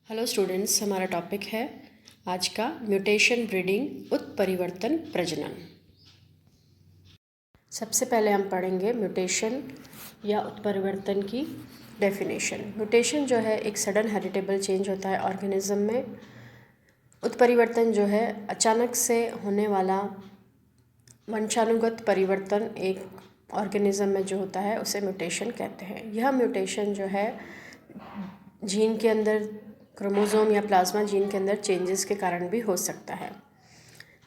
Hello students, हमारा topic है आज का म्यूटेशन ब्रीडिंग उत्परिवर्तन प्रजनन। सबसे पहले हम पढ़ेंगे म्यूटेशन या उत्परिवर्तन की डेफिनेशन। म्यूटेशन जो है एक सडन हेरिटेबल चेंज होता है ऑर्गेनिज्म में। उत्परिवर्तन जो है अचानक से होने वाला वंशानुगत परिवर्तन एक ऑर्गेनिज्म में जो होता है उसे म्यूटेशन कहते हैं। यह म्यूटेशन जो है जीन के अंदर, क्रोमोसोम या प्लाज्मा जीन के अंदर चेंजेस के कारण भी हो सकता है।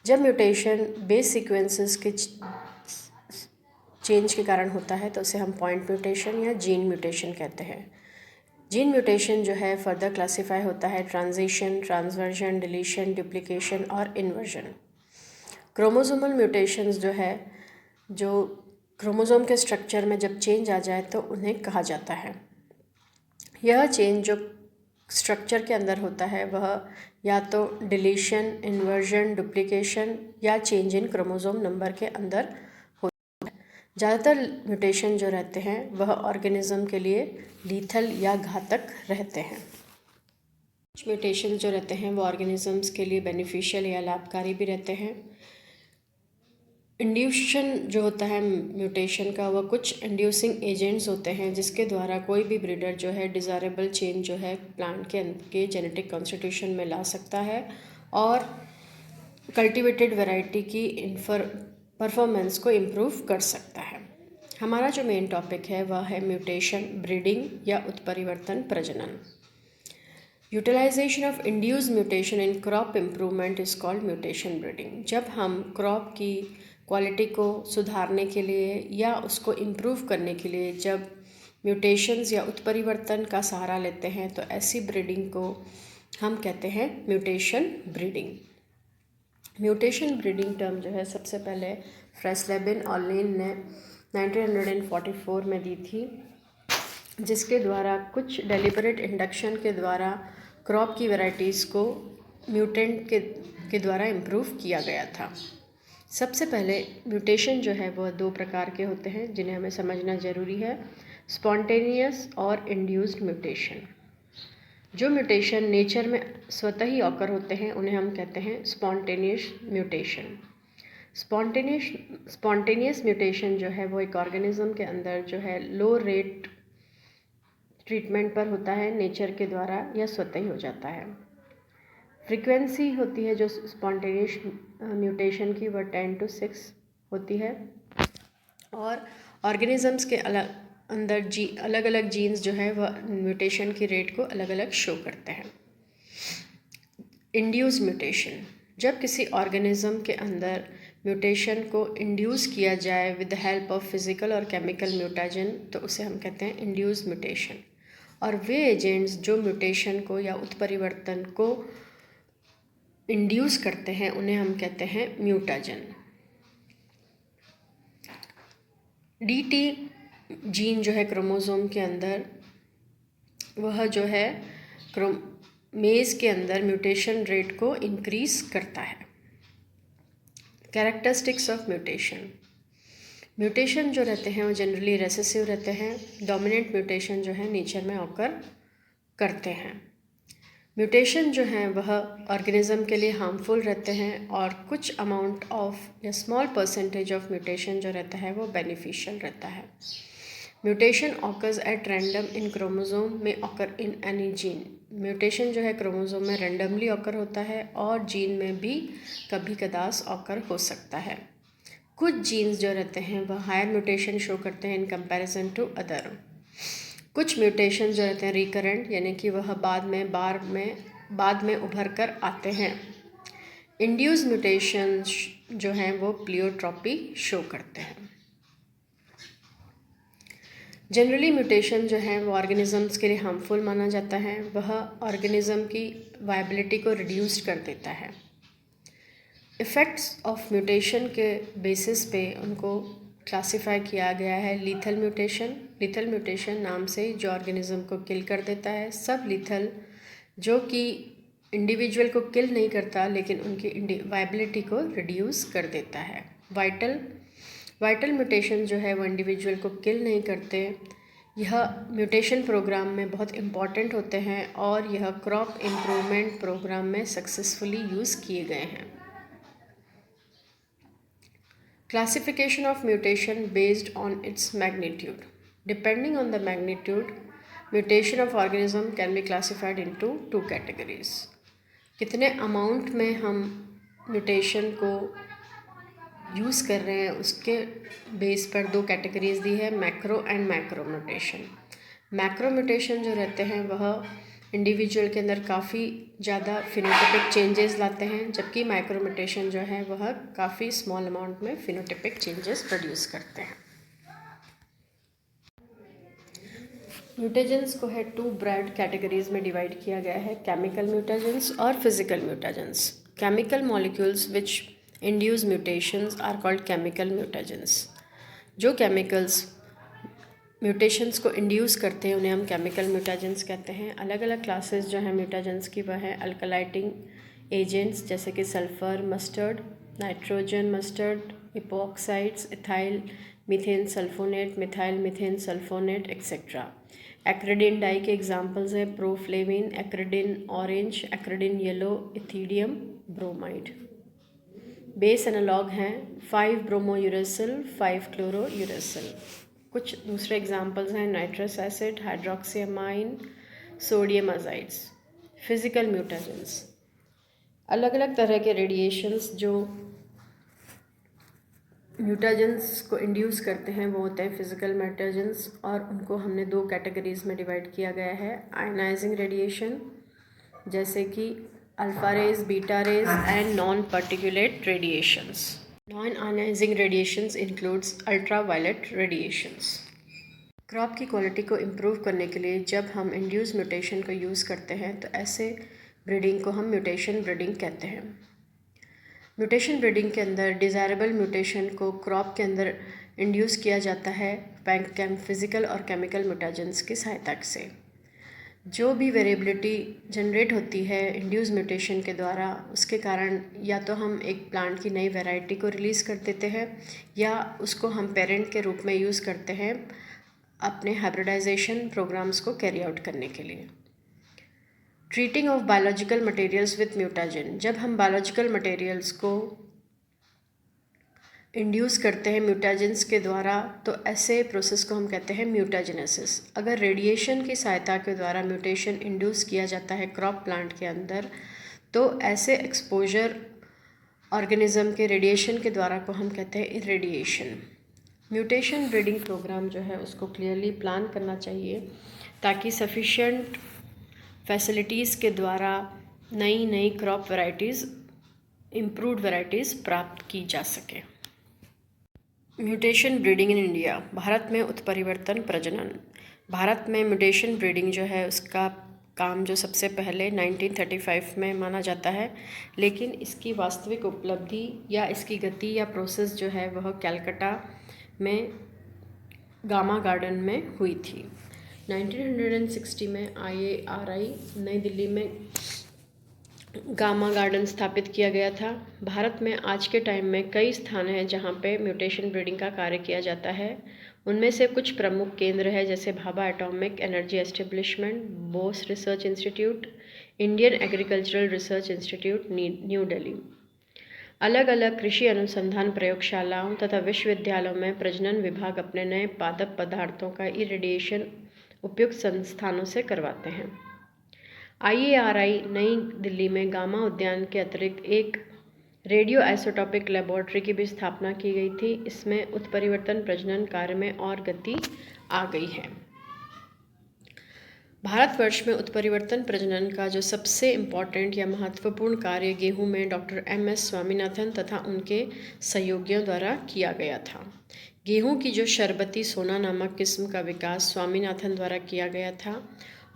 जब म्यूटेशन बेस सीक्वेंसेस के चेंज के कारण होता है तो उसे हम पॉइंट म्यूटेशन या जीन म्यूटेशन कहते हैं। जीन म्यूटेशन जो है फर्दर क्लासीफाई होता है ट्रांजिशन, ट्रांसवर्जन, डिलीशन, डुप्लीकेशन और इन्वर्जन। क्रोमोसोमल म्यूटेशंस जो है, जो क्रोमोसोम के स्ट्रक्चर में जब चेंज आ जाए तो उन्हें कहा जाता है। यह चेंज जो स्ट्रक्चर के अंदर होता है वह या तो डिलीशन, इन्वर्जन, डुप्लीकेशन या चेंज इन क्रोमोसोम नंबर के अंदर होता है। ज़्यादातर म्यूटेशन जो रहते हैं वह ऑर्गेनिज्म के लिए लीथल या घातक रहते हैं। कुछ म्यूटेशन जो रहते हैं वो ऑर्गेनिजम्स के लिए बेनिफिशियल या लाभकारी भी रहते हैं। इंड्यूशन जो होता है म्यूटेशन का, वह कुछ इंड्यूसिंग एजेंट्स होते हैं जिसके द्वारा कोई भी ब्रीडर जो है डिज़ायरेबल चेंज जो है प्लांट के जेनेटिक कॉन्स्टिट्यूशन में ला सकता है और कल्टिवेटेड वैरायटी की परफॉर्मेंस को इम्प्रूव कर सकता है। हमारा जो मेन टॉपिक है वह है म्यूटेशन ब्रीडिंग या उत्परिवर्तन प्रजनन। Utilization of induced mutation in crop improvement is called mutation breeding. जब हम क्रॉप की क्वालिटी को सुधारने के लिए या उसको इम्प्रूव करने के लिए जब म्यूटेशंस या उत्परिवर्तन का सहारा लेते हैं तो ऐसी ब्रीडिंग को हम कहते हैं mutation breeding. Mutation breeding term जो है सबसे पहले फ्रेसलेबिन और लेन ने 1944 में दी थी, जिसके द्वारा कुछ डेलिबरेट इंडक्शन के द्वारा क्रॉप की वैरायटीज़ को म्यूटेंट के द्वारा इम्प्रूव किया गया था। सबसे पहले म्यूटेशन जो है वह दो प्रकार के होते हैं जिन्हें हमें समझना ज़रूरी है, स्पॉन्टेनियस और इंड्यूस्ड म्यूटेशन। जो म्यूटेशन नेचर में स्वतः ही ऑकर होते हैं उन्हें हम कहते हैं स्पॉन्टेनियस म्यूटेशन। स्पॉन्टेनियस म्यूटेशन जो है वो एक ऑर्गेनिज्म के अंदर जो है लो रेट ट्रीटमेंट पर होता है, नेचर के द्वारा या स्वतः ही हो जाता है। फ्रीक्वेंसी होती है जो स्पॉन्टेनियस म्यूटेशन की, वह 10 to 6 होती है और ऑर्गेनिजम्स के अंदर अलग अलग जीन्स जो है वह म्यूटेशन की रेट को अलग अलग शो करते हैं। इंड्यूस म्यूटेशन, जब किसी ऑर्गेनिज्म के अंदर म्यूटेशन को इंड्यूस किया जाए with the help of physical और केमिकल म्यूटाजन तो उसे हम कहते हैं इंड्यूस म्यूटेशन। और वे एजेंट्स जो म्यूटेशन को या उत्परिवर्तन को इंड्यूस करते हैं उन्हें हम कहते हैं म्यूटाजन। डीटी जीन जो है क्रोमोसोम के अंदर, वह जो है मेज के अंदर म्यूटेशन रेट को इंक्रीज करता है। कैरेक्टरिस्टिक्स ऑफ म्यूटेशन, म्यूटेशन जो रहते हैं वो जनरली रेसेसिव रहते हैं। डोमिनेंट म्यूटेशन जो है नेचर में ऑकर करते हैं। म्यूटेशन जो हैं वह ऑर्गेनिज्म के लिए हार्मफुल रहते हैं और कुछ अमाउंट ऑफ या स्मॉल परसेंटेज ऑफ म्यूटेशन जो रहता है वो बेनिफिशियल रहता है। Mutation occurs at random in chromosome में occur in any gene. Mutation जो है क्रोमोसोम में रैंडमली ऑकर होता है और जीन में भी कभी कदास ऑकर हो सकता है। कुछ जीन्स जो रहते हैं वह हायर म्यूटेशन शो करते हैं इन कंपैरिजन टू अदर। कुछ म्यूटेशन जो रहते हैं रिकरेंट, यानी कि वह बाद में उभर कर आते हैं। इंड्यूस म्यूटेशन जो हैं वो प्लियोट्रॉपी शो करते हैं। जनरली म्यूटेशन जो है वो ऑर्गेनिजम्स के लिए हार्मफुल माना जाता है। वह ऑर्गेनिज्म की वायबिलिटी को रिड्यूस कर देता है। इफ़ेक्ट्स ऑफ म्यूटेशन के बेसिस पे उनको क्लासिफाई किया गया है। लीथल म्यूटेशन नाम से जो ऑर्गेनिज्म को किल कर देता है। सब लीथल जो कि इंडिविजुअल को किल नहीं करता लेकिन उनकी वायबिलिटी को रिड्यूस कर देता है। वाइटल म्यूटेशन जो है वो इंडिविजुअल को किल नहीं करते यह म्यूटेशन प्रोग्राम में बहुत इम्पॉर्टेंट होते हैं और यह क्रॉप इम्प्रूवमेंट प्रोग्राम में सक्सेसफुली यूज़ किए गए हैं। Classification of mutation based on its magnitude. Depending on the magnitude, mutation of organism can be classified into 2 categories. कितने अमाउंट में हम म्यूटेशन को यूज़ कर रहे हैं उसके बेस पर 2 कैटेगरीज दी है, macro and micro mutation. Macro mutation जो रहते हैं वह इंडिविजुअल के अंदर काफ़ी ज़्यादा फिनोटाइपिक चेंजेस लाते हैं, जबकि माइक्रो म्यूटेशन जो है वह काफ़ी स्मॉल अमाउंट में फिनोटाइपिक चेंजेस प्रोड्यूस करते हैं। म्यूटेजेंस को है 2 ब्रॉड कैटेगरीज में डिवाइड किया गया है, केमिकल म्यूटेजेंस और physical mutagens. Chemical molecules which induce mutations are called chemical mutagens. जो केमिकल्स म्यूटेशंस को इंड्यूस करते हैं उन्हें हम केमिकल म्यूटेजेंस कहते हैं। अलग अलग क्लासेस जो हैं म्यूटेजेंस की वह हैं अल्कलाइटिंग एजेंट्स जैसे कि sulphur mustard, nitrogen mustard, epoxides, ethyl methane sulphonate, methyl methane sulphonate etcetera. Acridine dye के एग्जांपल्स हैं proflavin, acridine orange, acridine yellow, ethidium bromide. Base analogue हैं 5 ब्रोमोयूरेसिल, 5 क्लोरोयूरेसिल। कुछ दूसरे एग्जांपल्स हैं nitrous acid, hydroxylamine, sodium azides. Physical mutagens, अलग अलग तरह के रेडिएशंस जो म्यूटेजेंस को इंड्यूस करते हैं वो होते हैं फिजिकल म्यूटेजेंस, और उनको हमने 2 कैटेगरीज में डिवाइड किया गया है। आयनाइजिंग रेडिएशन जैसे कि alpha rays, beta rays and non particulate radiations. Non ionizing radiations includes ultraviolet radiations. Crop की क्वालिटी को इम्प्रूव करने के लिए जब हम इंड्यूस म्यूटेशन को यूज़ करते हैं तो ऐसे ब्रीडिंग को हम म्यूटेशन ब्रीडिंग कहते हैं। म्यूटेशन ब्रीडिंग के अंदर डिज़ायरेबल म्यूटेशन को क्रॉप के अंदर इंड्यूस किया जाता है फिजिकल और केमिकल म्यूटेजेंस की सहायता से। जो भी वेरिएबिलिटी जनरेट होती है इंड्यूस म्यूटेशन के द्वारा, उसके कारण या तो हम एक प्लांट की नई वैरायटी को रिलीज़ कर देते हैं या उसको हम पेरेंट के रूप में यूज़ करते हैं अपने हाइब्रिडाइजेशन प्रोग्राम्स को कैरी आउट करने के लिए। Treating of biological materials with mutagen. जब हम बायोलॉजिकल मटेरियल्स को इंड्यूस करते हैं म्यूटाजेंस के द्वारा तो ऐसे प्रोसेस को हम कहते हैं म्यूटाजेनेसिस। अगर रेडिएशन की सहायता के द्वारा म्यूटेशन इंड्यूस किया जाता है क्रॉप प्लांट के अंदर तो ऐसे एक्सपोजर ऑर्गेनिज्म के रेडिएशन के द्वारा को हम कहते हैं इरेडिएशन। म्यूटेशन ब्रीडिंग प्रोग्राम जो है उसको क्लियरली प्लान करना चाहिए ताकि सफिशिएंट फैसिलिटीज़ के द्वारा नई नई क्रॉप वैरायटीज़, इम्प्रूव्ड वैरायटीज़ प्राप्त की जा सके। Mutation breeding in India. Bharat में उत्परिवर्तन प्रजनन। भारत में म्यूटेशन ब्रीडिंग जो है उसका काम जो सबसे पहले 1935 में माना जाता है, लेकिन इसकी वास्तविक उपलब्धि या इसकी गति या प्रोसेस जो है वह कलकत्ता में गामा गार्डन में हुई थी। 1960 में IARI नई दिल्ली में गामा गार्डन स्थापित किया गया था। भारत में आज के टाइम में कई स्थान हैं जहाँ पे म्यूटेशन ब्रीडिंग का कार्य किया जाता है। उनमें से कुछ प्रमुख केंद्र है जैसे Bhabha atomic energy establishment, Bose research institute, Indian agricultural research institute new Delhi. अलग अलग कृषि अनुसंधान प्रयोगशालाओं तथा विश्वविद्यालयों में प्रजनन विभाग अपने नए पादप पदार्थों का इरेडिएशन उपयुक्त संस्थानों से करवाते हैं। IARI नई दिल्ली में गामा उद्यान के अतिरिक्त एक रेडियो आइसोटॉपिक लेबोरेटरी की भी स्थापना की गई थी। इसमें उत्परिवर्तन प्रजनन कार्य में और गति आ गई है। भारतवर्ष में उत्परिवर्तन प्रजनन का जो सबसे इम्पॉर्टेंट या महत्वपूर्ण कार्य गेहूं में डॉक्टर MS स्वामीनाथन तथा उनके सहयोगियों द्वारा किया गया था। गेहूं की जो शरबती सोना नामक किस्म का विकास स्वामीनाथन द्वारा किया गया था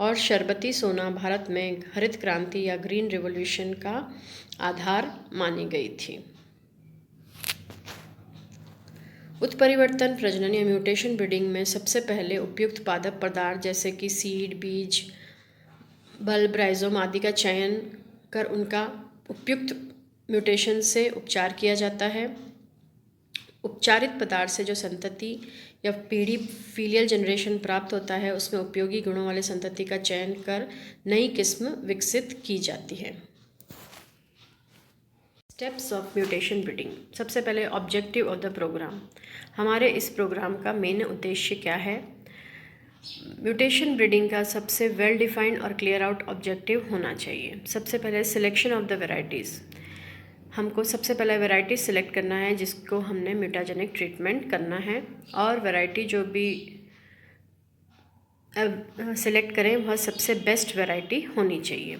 और शरबती सोना भारत में हरित क्रांति या ग्रीन रिवॉल्यूशन का आधार मानी गई थी। उत्परिवर्तन प्रजनन या म्यूटेशन ब्रीडिंग में सबसे पहले उपयुक्त पादप पदार्थ जैसे कि सीड, बीज, बल्ब, राइजोम आदि का चयन कर उनका उपयुक्त म्यूटेशन से उपचार किया जाता है। उपचारित पदार्थ से जो संतति या पीढ़ी फीलियल जनरेशन प्राप्त होता है, उसमें उपयोगी गुणों वाले संतति का चयन कर नई किस्म विकसित की जाती है। Steps of mutation breeding. सबसे पहले ऑब्जेक्टिव ऑफ द प्रोग्राम। हमारे इस प्रोग्राम का मेन उद्देश्य क्या है? म्यूटेशन ब्रीडिंग का सबसे वेल डिफाइंड और क्लियर आउट ऑब्जेक्टिव होना चाहिए। सबसे पहले सिलेक्शन ऑफ द वेराइटीज़। हमको सबसे पहले वैरायटी सिलेक्ट करना है जिसको हमने म्यूटाजेनिक ट्रीटमेंट करना है, और वैरायटी जो भी सिलेक्ट करें वह सबसे बेस्ट वैरायटी होनी चाहिए।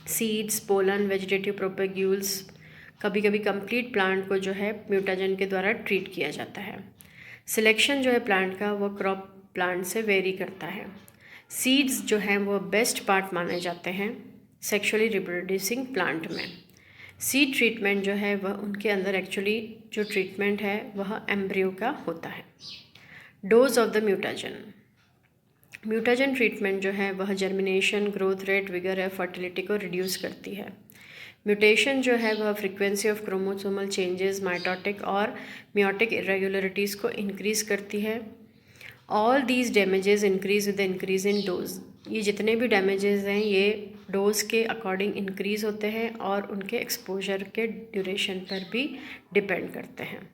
सीड्स, पोलन, वेजिटेटिव प्रोपेग्यूल्स, कभी कभी कंप्लीट प्लांट को जो है म्यूटाजन के द्वारा ट्रीट किया जाता है। सिलेक्शन जो है प्लांट का वो क्रॉप प्लांट से वेरी करता है। सीड्स जो हैं वो बेस्ट पार्ट माने जाते हैं सेक्सुअली रिप्रोड्यूसिंग प्लांट में। सीड ट्रीटमेंट जो है वह उनके अंदर एक्चुअली जो ट्रीटमेंट है वह एम्ब्रियो का होता है। Dose of the mutagen. Mutagen treatment जो है वह जर्मिनेशन, ग्रोथ रेट, विगर या फर्टिलिटी को रिड्यूस करती है। म्यूटेशन जो है वह frequency of chromosomal changes, mitotic और मियोटिक इरेगुलरिटीज़ को इंक्रीज़ करती है। All these damages increase with the increase in dose. ये जितने भी डैमेजेस हैं ये डोज के अकॉर्डिंग इंक्रीज़ होते हैं और उनके एक्सपोजर के ड्यूरेशन पर भी डिपेंड करते हैं।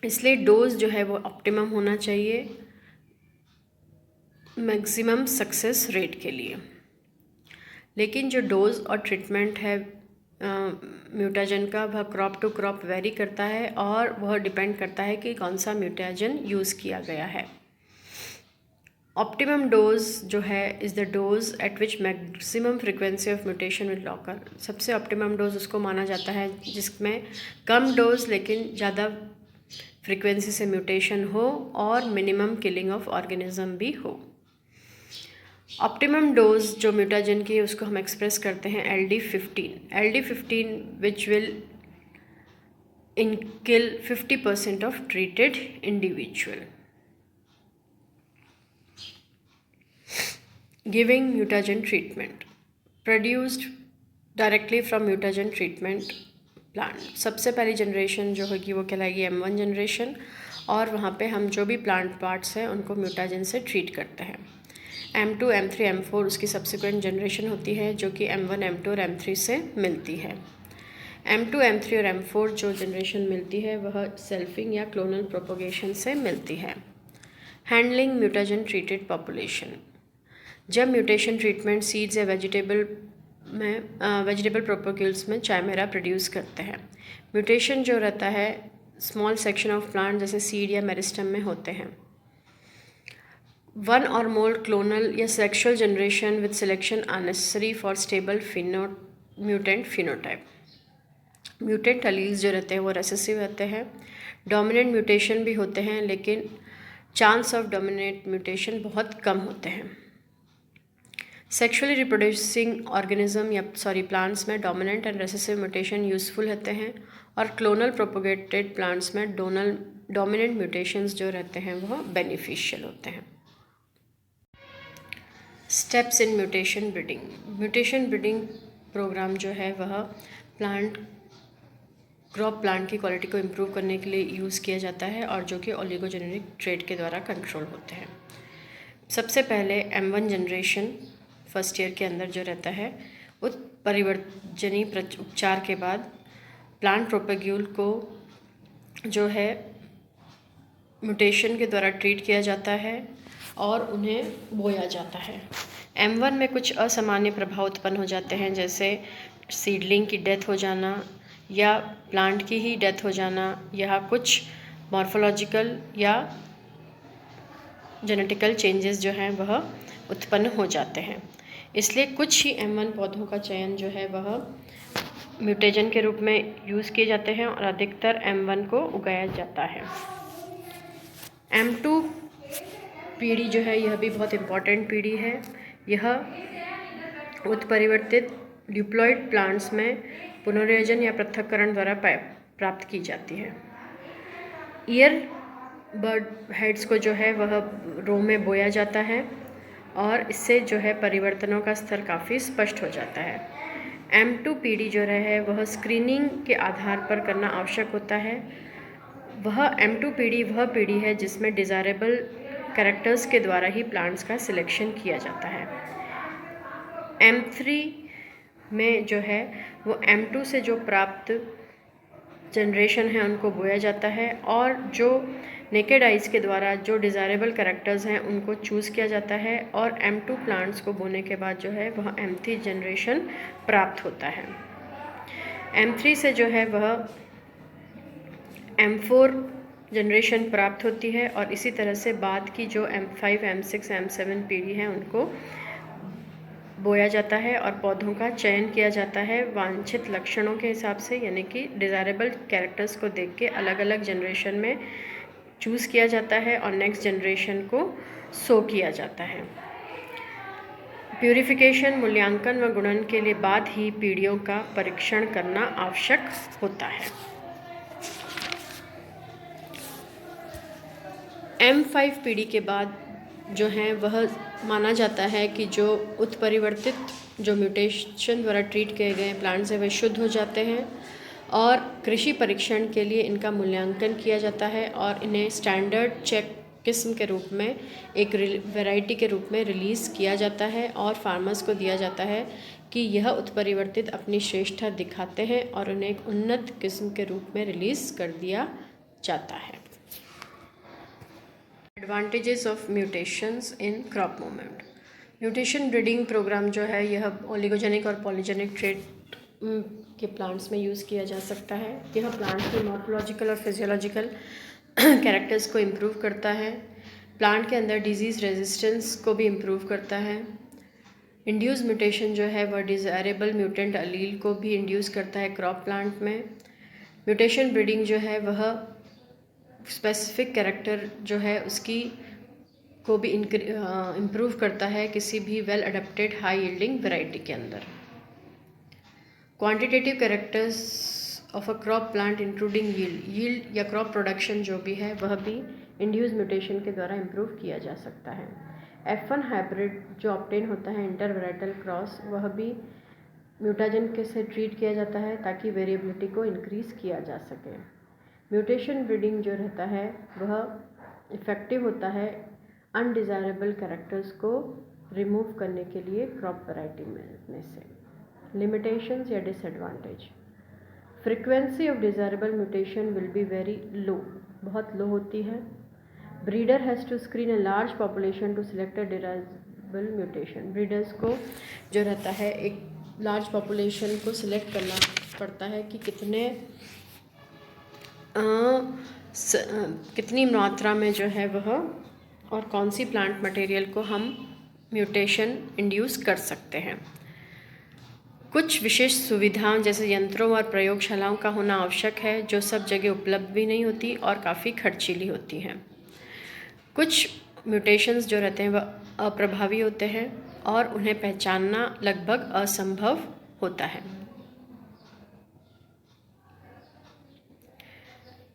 इसलिए डोज जो है वो ऑप्टिमम होना चाहिए मैक्सिमम सक्सेस रेट के लिए। लेकिन जो डोज और ट्रीटमेंट है म्यूटाजन का वह क्रॉप टू क्रॉप वेरी करता है और वह डिपेंड करता है कि कौन सा म्यूटाजन यूज़ किया गया है। ऑप्टिमम डोज जो है is the dose eight which maximum frequency of mutation will occur. सबसे ऑप्टिमम डोज उसको माना जाता है जिसमें कम डोज लेकिन ज़्यादा फ्रिक्वेंसी से म्यूटेशन हो और मिनिमम किलिंग ऑफ ऑर्गेनिज्म भी हो। ऑप्टिमम डोज जो म्यूटाजन की है उसको हम एक्सप्रेस करते हैं LD15 which will kill 50% of treated individual. Giving mutagen treatment produced directly from mutagen treatment plant. सबसे पहली जनरेशन जो होगी वो कहलाएगी M1 जनरेशन, और वहाँ पे हम जो भी प्लांट पार्ट्स हैं उनको म्यूटाजन से ट्रीट करते हैं। M2, M3, M4 उसकी सब्सिक्वेंट जनरेशन होती है जो कि M1, M2 और M3 से मिलती है। M2, M3 और M4 जो जनरेशन मिलती है वह सेल्फिंग या क्लोनल प्रोपोगेशन से मिलती है। Handling mutagen treated population. जब म्यूटेशन ट्रीटमेंट सीड्स या वेजिटेबल प्रोपोग्यूल्स में चाइमेरा प्रोड्यूस करते हैं। म्यूटेशन जो रहता है स्मॉल सेक्शन ऑफ प्लांट जैसे सीड या मेरिस्टम में होते हैं। वन और मोर क्लोनल या sexual generation with selection are necessary for stable mutant phenotype. Mutant alleles जो रहते हैं वो रेसेसिव रहते हैं। डोमिनेंट म्यूटेशन भी होते हैं लेकिन चांस ऑफ डोमिनेंट म्यूटेशन बहुत कम होते हैं। सेक्शुअली रिप्रोड्यूसिंग ऑर्गेनिज्म या प्लांट्स में dominant and recessive mutation useful होते हैं, और क्लोनल प्रोपोगेटेड प्लांट्स में डोमिनेंट म्यूटेशंस जो रहते हैं वह बेनिफिशियल होते हैं। Steps in mutation breeding. Mutation breeding program जो है वह क्रॉप प्लांट की क्वालिटी को इम्प्रूव करने के लिए यूज़ किया जाता है और जो कि ओलिगोजेनेरिक ट्रेड के द्वारा कंट्रोल होते हैं। सबसे पहले M1 जनरेशन फर्स्ट ईयर के अंदर जो रहता है उत्परिवर्जनी उपचार के बाद प्लांट प्रोपेग्यूल को जो है म्यूटेशन के द्वारा ट्रीट किया जाता है और उन्हें बोया जाता है। M1 में कुछ असामान्य प्रभाव उत्पन्न हो जाते हैं जैसे सीडलिंग की डेथ हो जाना या प्लांट की ही डेथ हो जाना या कुछ मॉर्फोलॉजिकल या जेनेटिकल चेंजेस जो हैं वह उत्पन्न हो जाते हैं। इसलिए कुछ ही M1 पौधों का चयन जो है वह म्यूटेजन के रूप में यूज़ किए जाते हैं और अधिकतर M1 को उगाया जाता है। M2 पीढ़ी जो है यह भी बहुत इम्पॉर्टेंट पीढ़ी है। यह उत्परिवर्तित डिप्लॉयड प्लांट्स में पुनर्योजन या पृथक्करण द्वारा प्राप्त की जाती है। ईयर बर्ड हेड्स को जो है वह रो में बोया जाता है और इससे जो है परिवर्तनों का स्तर काफ़ी स्पष्ट हो जाता है। M2 पीढ़ी जो है वह स्क्रीनिंग के आधार पर करना आवश्यक होता है। वह M2 पीढ़ी वह पीढ़ी है जिसमें डिज़ायरेबल कैरेक्टर्स के द्वारा ही प्लांट्स का सिलेक्शन किया जाता है। M3 में जो है वो M2 से जो प्राप्त जनरेशन है उनको बोया जाता है, और जो नेकेड आइज़ के द्वारा जो डिज़ायरेबल कैरेक्टर्स हैं उनको चूज़ किया जाता है, और M2 प्लांट्स को बोने के बाद जो है वह M3 जनरेशन प्राप्त होता है। M3 से जो है वह M4 जनरेशन प्राप्त होती है, और इसी तरह से बाद की जो M5, M6, M7 पीढ़ी है उनको बोया जाता है और पौधों का चयन किया जाता है वांछित लक्षणों के हिसाब से, यानी कि डिज़ायरेबल कैरेक्टर्स को देख के अलग अलग जनरेशन में चूज़ किया जाता है और नेक्स्ट जनरेशन को सो किया जाता है। प्यूरिफिकेशन, मूल्यांकन व गुणन के लिए बाद ही पीढ़ियों का परीक्षण करना आवश्यक होता है। M5 पीढ़ी के बाद जो है वह माना जाता है कि जो उत्परिवर्तित जो म्यूटेशन द्वारा ट्रीट किए गए प्लांट्स हैं वे शुद्ध हो जाते हैं, और कृषि परीक्षण के लिए इनका मूल्यांकन किया जाता है और इन्हें स्टैंडर्ड चेक किस्म के रूप में एक वैरायटी के रूप में रिलीज़ किया जाता है, और फार्मर्स को दिया जाता है कि यह उत्परिवर्तित अपनी श्रेष्ठता दिखाते हैं और उन्हें एक उन्नत किस्म के रूप में रिलीज़ कर दिया जाता है। Advantages of mutations in crop movement. Mutation breeding program जो है यह ओलिगोजेनिक और पॉलीजेनिक ट्रेट के प्लांट्स में यूज़ किया जा सकता है। यह प्लांट के मॉर्फोलॉजिकल और फिजियोलॉजिकल कैरेक्टर्स को इम्प्रूव करता है, प्लांट के अंदर डिजीज़ रेजिस्टेंस को भी इम्प्रूव करता है। इंड्यूस म्यूटेशन जो है वह डिज़ायरेबल म्यूटेंट अलील को भी इंड्यूस करता है क्रॉप प्लांट में। म्यूटेशन ब्रीडिंग जो है वह स्पेसिफिक कैरेक्टर जो है उसकी को भी इम्प्रूव करता है किसी भी well adapted high yielding variety के अंदर। Quantitative characters of a crop plant including yield या क्रॉप प्रोडक्शन जो भी है वह भी इंड्यूस म्यूटेशन के द्वारा इम्प्रूव किया जा सकता है। F1 हाइब्रिड जो ऑब्टेन होता है इंटर वैराइटल क्रॉस, वह भी म्यूटाजन के से ट्रीट किया जाता है ताकि वेरिएबिलिटी को इंक्रीज़ किया जा सके। म्यूटेशन ब्रीडिंग जो रहता है वह इफ़ेक्टिव होता है अनडिज़ायरेबल कैरेक्टर्स को रिमूव करने के लिए क्रॉप वैरायटी में से। लिमिटेशंस या disadvantage. Frequency of desirable mutation will be very low, बहुत लो होती है। Breeder has to screen a large population to select a desirable mutation. Breeders को जो रहता है एक लार्ज पॉपुलेशन को सिलेक्ट करना पड़ता है कि कितनी मात्रा में जो है वह और कौन सी प्लांट मटेरियल को हम म्यूटेशन इंड्यूस कर सकते हैं। कुछ विशेष सुविधाओं जैसे यंत्रों और प्रयोगशालाओं का होना आवश्यक है जो सब जगह उपलब्ध भी नहीं होती और काफ़ी खर्चीली होती हैं। कुछ म्यूटेशंस जो रहते हैं वह अप्रभावी होते हैं और उन्हें पहचानना लगभग असंभव होता है।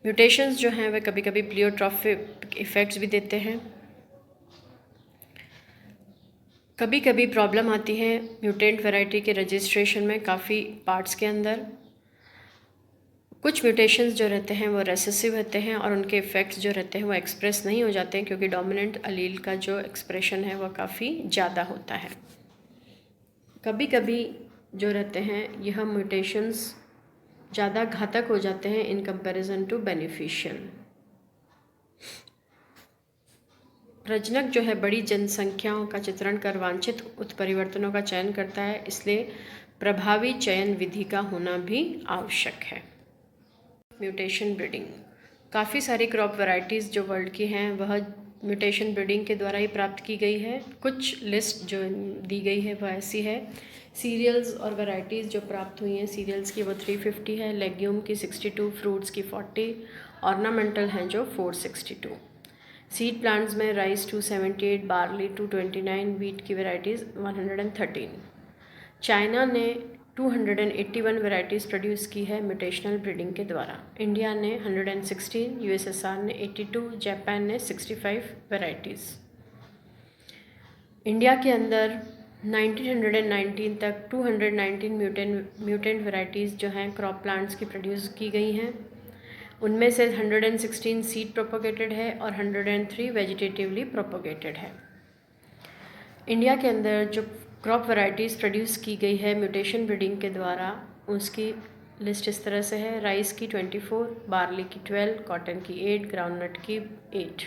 म्यूटेशंस जो हैं वह कभी कभी प्लियोट्रॉफिक इफ़ेक्ट्स भी देते हैं। कभी कभी प्रॉब्लम आती है म्यूटेंट वैरायटी के रजिस्ट्रेशन में काफ़ी पार्ट्स के अंदर। कुछ म्यूटेशंस जो रहते हैं वो रेसेसिव होते हैं और उनके इफ़ेक्ट्स जो रहते हैं वो एक्सप्रेस नहीं हो जाते हैं क्योंकि डोमिनेंट अलील का जो एक्सप्रेशन है वह काफ़ी ज़्यादा होता है। कभी कभी जो रहते हैं यह म्यूटेशंस ज़्यादा घातक हो जाते हैं इन कंपैरिजन टू बेनिफिशियल। प्रजनक जो है बड़ी जनसंख्याओं का चित्रण कर वांछित उत्परिवर्तनों का चयन करता है, इसलिए प्रभावी चयन विधि का होना भी आवश्यक है। Mutation breeding. काफ़ी सारी क्रॉप वैरायटीज़ जो वर्ल्ड की हैं वह म्यूटेशन ब्रीडिंग के द्वारा ही प्राप्त की गई है। कुछ लिस्ट जो दी गई है वह ऐसी है। सीरियल्स और वैरायटीज़ जो प्राप्त हुई हैं सीरियल्स की वो 350 है, लेग्यूम की 62, फ्रूट्स की 40, ऑर्नामेंटल हैं जो 462। सीड प्लांट्स में राइस 278, बार्ली 229, वीट की वैरायटीज़ 113। चाइना ने 281 वैरायटीज़ प्रोड्यूस की है म्यूटेशनल ब्रीडिंग के द्वारा। इंडिया ने 116, यूएसएसआर ने 82, जापान ने 65 वैरायटीज़। इंडिया के अंदर 1919 तक 219 म्यूटेंट वैरायटीज़ जो हैं क्रॉप प्लांट्स की प्रोड्यूस की गई हैं उनमें से 116 सीड प्रोपोगेटेड है और 103 वेजिटेटिवली प्रोपोगेटेड है। इंडिया के अंदर जो क्रॉप वैरायटीज़ प्रोड्यूस की गई है म्यूटेशन ब्रीडिंग के द्वारा, उसकी लिस्ट इस तरह से है। राइस की 24, बार्ली की 12, कॉटन की 8, ग्राउंडनट की 8।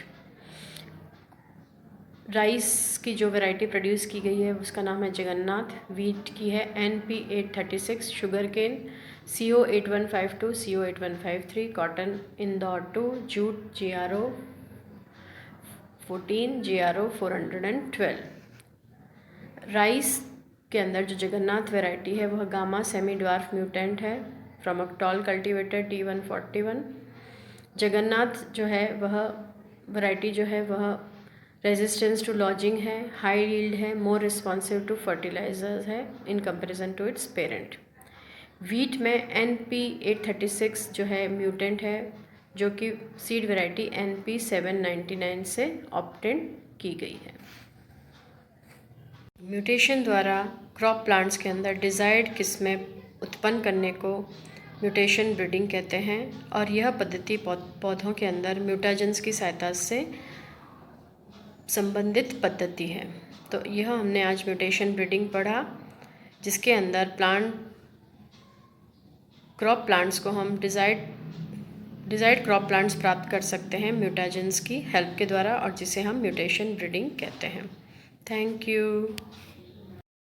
राइस की जो वैरायटी प्रोड्यूस की गई है उसका नाम है जगन्नाथ। वीट की है NP 836, sugar cane CO 8152, CO 8153, cotton Indore 2, jute GRO 14, GRO 412। Rice के अंदर जो जगन्नाथ वैरायटी है वह गामा सेमी ड्वार्फ म्यूटेंट है from a tall cultivator T141। Jagannath जो है वह वैरायटी जो है वह रेजिस्टेंस टू लॉजिंग है, हाई यील्ड है, मोर रिस्पॉन्सिव टू फर्टिलाइजर्स है in comparison to its parent. Wheat में NP 836 जो है म्यूटेंट है, जो कि सीड वैरायटी NP 799 से ऑब्टेन की गई है। म्यूटेशन द्वारा क्रॉप प्लांट्स के अंदर डिज़ायर्ड किस्में उत्पन्न करने को म्यूटेशन ब्रीडिंग कहते हैं और यह पद्धति पौधों के अंदर म्यूटाजेंस की सहायता से संबंधित पद्धति है। तो यह हमने आज म्यूटेशन ब्रीडिंग पढ़ा, जिसके अंदर क्रॉप प्लांट्स को हम डिज़ायर्ड क्रॉप प्लांट्स प्राप्त कर सकते हैं म्यूटाजेंस की हेल्प के द्वारा, और जिसे हम म्यूटेशन ब्रीडिंग कहते हैं। Thank you.